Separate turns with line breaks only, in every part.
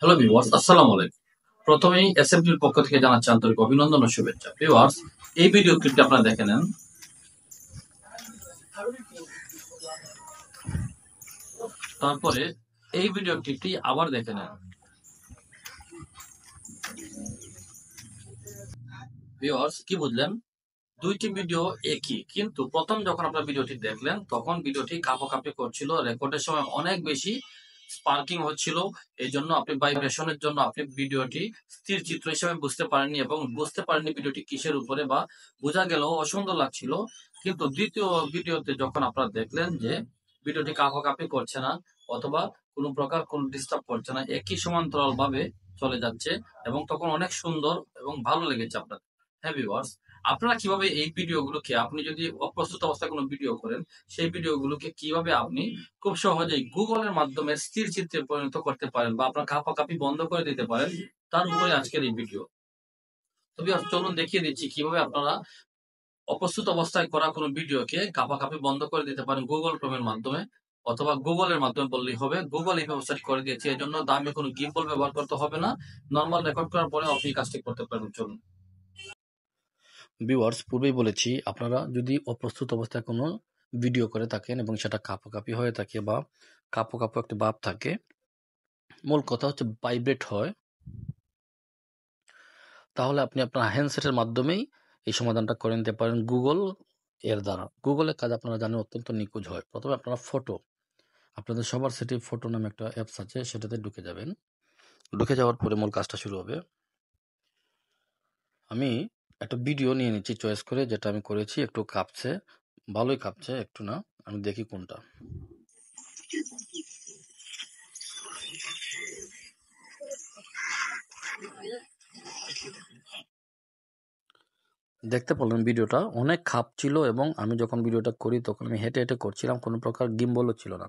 Hello viewers, আসসালামু আলাইকুম। প্রথমেই এসএমটির পক্ষ থেকে জানাচ্ছি আন্তরিক অভিনন্দন ও শুভেচ্ছা। ভিউয়ার্স, এই ভিডিও ক্লিপটি আপনারা দেখে নেন। তারপরে এই ভিডিও ক্লিপটি আবার দেখে নেন। ভিউয়ার্স, কি বুঝলেন? দুইটি ভিডিও একই, কিন্তু প্রথম যখন আপনার ভিডিওটি দেখলেন তখন ভিডিওটি কাঁপাকাঁপি করছিল, রেকর্ডের সময় অনেক বেশি স্পার্কিং হচ্ছিল। এই জন্য আপনি ভাইব্রেশনের জন্য আপনি ভিডিওটি স্থির চিত্র হিসেবে বুঝতে পারেননি এবং বুঝতে পারেননি ভিডিওটি কিসের উপরে, বা বোঝা গেল অসুন্দর লাগছিল। কিন্তু দ্বিতীয় ভিডিওতে যখন আপনারা দেখলেন যে ভিডিওটি কাঁপাকাঁপি করছে না অথবা কোনো প্রকার কোনো ডিস্টার্ব করছে না, একই সমান্তরাল ভাবে চলে যাচ্ছে, এবং তখন অনেক সুন্দর এবং ভালো লেগেছে আপনার। হ্যাঁ ভিউয়ার্স, আপনারা কিভাবে এই ভিডিওগুলোকে, আপনি যদি অপ্রস্তুত অবস্থায় কোনো ভিডিও করেন, সেই ভিডিওগুলোকে কিভাবে আপনি খুব সহজেই গুগলের মাধ্যমে স্থির চিত্রে পরিণত করতে পারেন বা আপনার কাঁপাকাঁপি বন্ধ করে দিতে পারেন, তার উপরে আজকের এই ভিডিও। তবে চলুন দেখিয়ে দিচ্ছি কিভাবে আপনারা অপ্রস্তুত অবস্থায় করা কোনো ভিডিওকে কাঁপাকাঁপি বন্ধ করে দিতে পারেন গুগল ক্রোমের মাধ্যমে, অথবা গুগলের মাধ্যমে বললেই হবে। গুগল এই ব্যবস্থাটি করে দিয়েছে, এই জন্য দামি কোনো গিম্বল ব্যবহার করতে হবে না। নর্মাল রেকর্ড করার পরে আপনি কাজটি করতে পারেন। চলুন। ভিউয়ার্স, পূর্বেই বলেছি, আপনারা যদি অপ্রস্তুত অবস্থায় কোনো ভিডিও করে থাকেন এবং সেটা কাঁপাকাঁপি হয়ে থাকে বা কাঁপো কাঁপো একটা ভাব থাকে, মূল কথা হচ্ছে ভাইব্রেট হয়, তাহলে আপনি আপনার হ্যান্ডসেটের মাধ্যমেই এই সমাধানটা করে নিতে পারেন গুগল এর দ্বারা। গুগলের কাজ আপনারা জানেন অত্যন্ত নিখুঁত হয়। প্রথমে আপনারা ফটো, আপনাদের সবার সেটি ফটো নামে একটা অ্যাপস আছে, সেটাতে ঢুকে যাবেন। ঢুকে যাওয়ার পরে মূল কাজটা শুরু হবে। আমি একটা ভিডিও নিয়ে নিচ্ছি চয়েস করে, যেটা আমি করেছি। একটু কাঁপছে, ভালোই কাঁপছে, একটু না, আমি দেখি কোনটা। দেখতে পেলাম ভিডিওটা অনেক খাপ ছিল, এবং আমি যখন ভিডিওটা করি তখন আমি হেঁটে হেঁটে করছিলাম, কোনো প্রকার গিম্বলও ছিল না।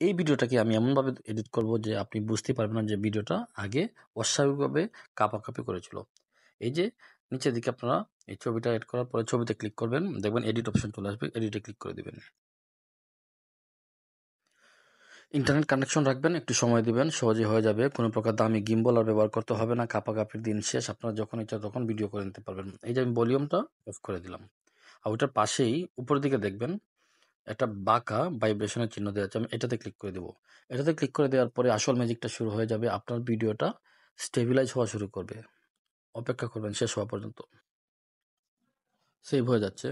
এই ভিডিওটাকে আমি এমনভাবে এডিট করব যে আপনি বুঝতে পারবেন না যে ভিডিওটা আগে অস্বাভাবিকভাবে কাঁপাকাঁপি করেছিল। এই যে নিচের দিকে আপনারা এই ছবিটা এড করার পরে ছবিতে ক্লিক করবেন, দেখবেন এডিট অপশন চলে আসবে, এডিটে ক্লিক করে দিবেন। ইন্টারনেট কানেকশন রাখবেন, একটু সময় দিবেন, সহজে হয়ে যাবে। কোনো প্রকার দামি গিম্বল আর ব্যবহার করতে হবে না। কাঁপাকাঁপির দিন শেষ, আপনারা যখন ইচ্ছা তখন ভিডিও করে নিতে পারবেন। এই যে আমি ভলিউমটা অফ করে দিলাম, আর ওটার পাশেই উপরের দিকে দেখবেন একটা বাঁকা ভাইব্রেশনের চিহ্ন দেওয়া আছে, আমি এটাতে ক্লিক করে দেবো। এটাতে ক্লিক করে দেওয়ার পরে আসল ম্যাজিকটা শুরু হয়ে যাবে, আপনার ভিডিওটা স্টেবিলাইজ হওয়া শুরু করবে। অপেক্ষা করবেন শেষ হওয়া পর্যন্ত। সেভ হয়ে যাচ্ছে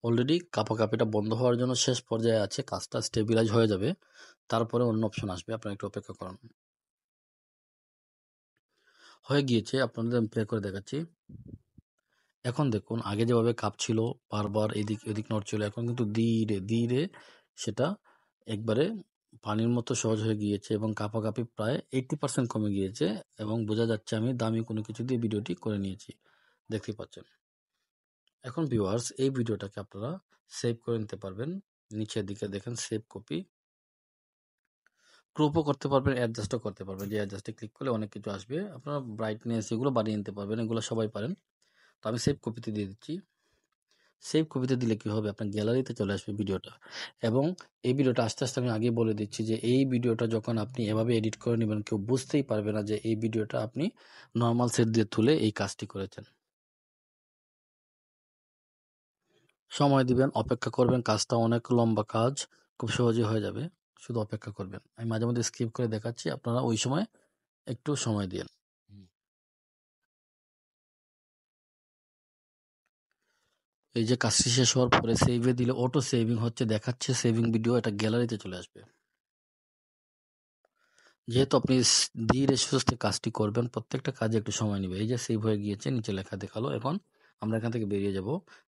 অলরেডি। কাঁপাকাঁপিটা বন্ধ হওয়ার জন্য শেষ পর্যায়ে আছে, কাজটা স্টেবিলাইজ হয়ে যাবে, তারপরে অন্য অপশন আসবে, আপনারা একটু অপেক্ষা করুন। হয়ে গিয়েছে, আপনাদের আমি প্লে করে দেখাচ্ছি। এখন দেখুন, আগে যেভাবে কাঁপছিল, বারবার এদিক এদিক নড়ছিল, এখন কিন্তু ধীরে ধীরে সেটা একবারে পানির মতো সহজ হয়ে গিয়েছে, এবং কাঁপাকাঁপি প্রায় 80% কমে গিয়েছে, এবং বোঝা যাচ্ছে আমি দামি কোনো কিছু দিয়ে ভিডিওটি করে নিয়েছি, দেখতে পাচ্ছেন। এখন ভিউয়ার্স, এই ভিডিওটাকে আপনারা সেভ করে নিতে পারবেন। নিচের দিকে দেখেন সেভ কপি, ক্রপও করতে পারবেন, অ্যাডজাস্টও করতে পারবেন। যে অ্যাডজাস্টে ক্লিক করলে অনেক কিছু আসবে, আপনারা ব্রাইটনেস এগুলো বাড়িয়ে নিতে পারবেন, এগুলো সবাই পারেন। তো আমি সেভ কপিতে দিয়ে দিচ্ছি। সেভ কপিতে দিলে কি হবে, আপনার গ্যালারিতে চলে আসবে ভিডিওটা। এবং এই ভিডিওটা আস্তে আস্তে আমি আগে বলে দিচ্ছি যে এই ভিডিওটা যখন আপনি এভাবে এডিট করে নেবেন, কেউ বুঝতেই পারবে না যে এই ভিডিওটা আপনি নর্মাল সেট দিয়ে তুলে এই কাজটি করেছেন। সময় দিবেন, অপেক্ষা করবেন, কাজটা অনেক লম্বা কাজ, খুব সহজে হয়ে যাবে, শুধু অপেক্ষা করবেন। আমি মাঝে মধ্যে স্কিপ করে দেখাচ্ছি, আপনারা ওই সময় একটু সময় দিন। এই যে কাজটি শেষ হওয়ার পরে সেভে দিলে অটো সেভিং হচ্ছে, দেখাচ্ছে সেভিং ভিডিও, এটা গ্যালারিতে চলে আসবে। যেহেতু আপনি ধীরে সুস্থে কাজটি করবেন, প্রত্যেকটা কাজে একটু সময় নেবে। এই যে সেভ হয়ে গিয়েছে, নিচে লেখা দেখালো। এখন আমরা এখান থেকে বেরিয়ে যাব।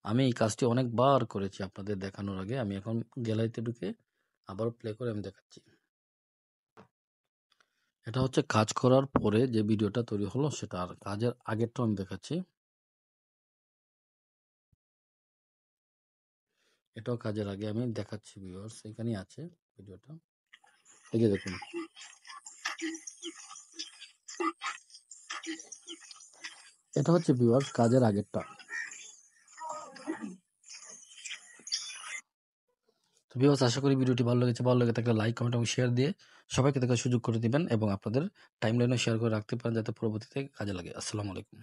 আমি এই কাজটি অনেকবার করেছি আপনাদের দেখানোর আগে। আমি এখন গ্যালারিতে ঢুকে আবারও প্লে করে আমি দেখাচ্ছি। এটা হচ্ছে কাজ করার পরে যে ভিডিওটা তৈরি হলো সেটা, আর কাজের আগেরটা আমি দেখাচ্ছি। এটাও কাজের আগে আমি দেখাচ্ছি ভিউয়ার্স, এখানেই আছে ভিডিওটা, এই যে দেখুন। এটা হচ্ছে ভিউয়ার্স কাজের আগেরটা। তো
ভিউয়ার্স, আশা করি ভিডিওটি ভালো লেগেছে। ভালো লেগে থাকলে লাইক, কমেন্ট এবং শেয়ার দিয়ে সবাইকে দেখার সুযোগ করে দিবেন এবং আপনাদের টাইমলাইনেও শেয়ার করে রাখতে পারেন যাতে পরবর্তীতে কাজে লাগে। আসসালামু আলাইকুম।